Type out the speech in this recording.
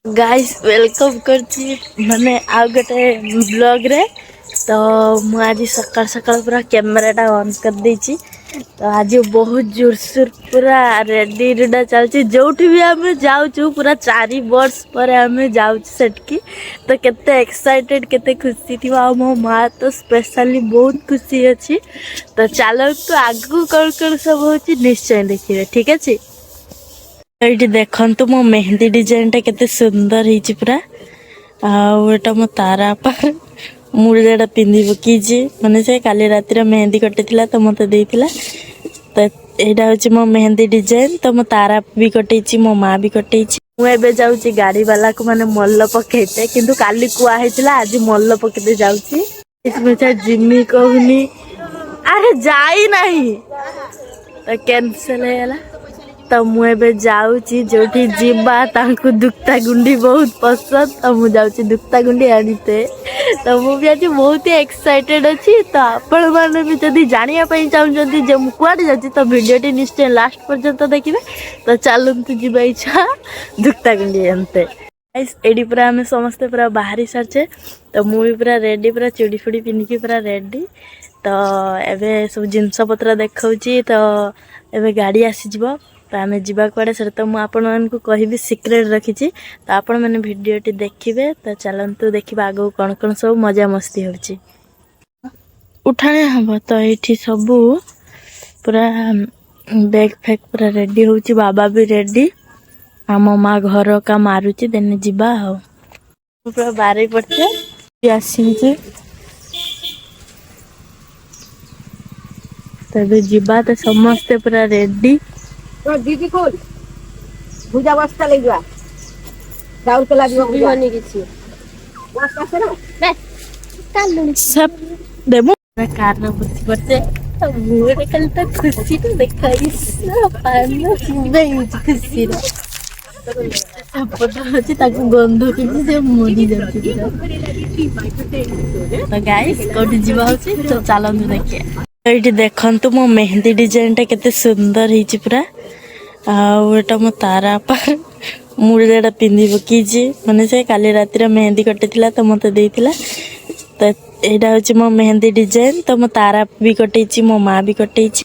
Guys welcome करची माने आ गटे blog रे। तो मु आज सकाल सकाल पूरा कैमराटा ऑन कर देची। तो आज बहुत जोरसोर पूरा रेडी रेडा चलची जोठी भी आमे जाउछु पूरा 4 वर्ष पर आमे जाउछु सेटकी। तो केते एक्साइटेड केते खुशी थी मो माँ तो स्पेशली बहुत खुशी अछि। तो चलो तो आगु कौन सब होची निश्चय देखिए ठीक अछि। ये देखंतु मो मेहंदी डिजाइन टा केते सुंदर हिची पूरा आटा मो तारा पर मुड़ा पिंधि पकी माने से काली राति मेहंदी कटिला तो मत देइतिला। तो यहाँ हूँ मो मेहंदी डिजाइन तो मो तारा भी कटेची मो माँ भी कटेची। मुझे जाऊँगी गाड़ी वाला को माने मल्ल पकेते किंतु काली कुआ हेतिला आज मल्ल पकेते जाऊँगी। इसमें से जिम्मी कहूनी अरे जाई नहीं तो कैंसिल है। तो मुझे जाऊँगी जो जीवा तांको दुक्ता गुंडी बहुत पसंद तो मुझे जाऊँगी दुक्ता गुंडी आनीते। तो मुझे आज बहुत ही एक्साइटेड अच्छी। तो आपण मैंने भी जब जानापी चाहते जो मुझे कड़े जाऊँगी तो भिडियोटी निश्चय लास्ट पर्यंत देखिए। तो चलतु जीवा इच्छा दुक्ता गुंडी आनते एडी पूरा आम समस्ते पूरा बाहरी सारचे। तो मुझे पूरा रेडी पूरा चूड़ी फुड़ी पिंधिकी पूरा रेडी। तो एबे सब जिनस पत्र देखा तो एबे गाड़ी आसीज। तो आम जावा कड़े सर तो मुझे कहि सिक्रेट रखी। तो आपण मैंने भिडियोटी देखिए। तो चलतु देखा आग कौन कौन सब मजा मस्ती होची उठाणे हम। तो ये सब पूरा बैग फैग पूरा रेडी होची बाबा भी रेडी आम माँ घर का मारुची देने जीवा हो पूरा बारे पड़ते आसी। तो जीवा तो समस्ते पूरा रेडी। तो दीदी खोल भुजा बस्ता ले जा दाउल के लागी भुजा नहीं किछि बस्ता से ना बे कालुनी सब देमो कार में बस पड़ते। तो मुरे कल तो खुशी तो देखाई पानो नहीं खुशी रे सब पता होची ताको गंध किछि से मोडी जाती। तो गाइस कोठी जीवा होची तो चलंतु देखिए। ये देखंतु मो मेहंदी डिजाइन टा केते सुंदर हिची पूरा आटा मो तारा पर मुड़ा पिंधि पकी माने से काली राति मेहंदी कटिला तो मत देइतिला। तो यहाँ हूँ मो मेहंदी डिजाइन तो मो तारा भी कटेची मो माँ भी कटेची।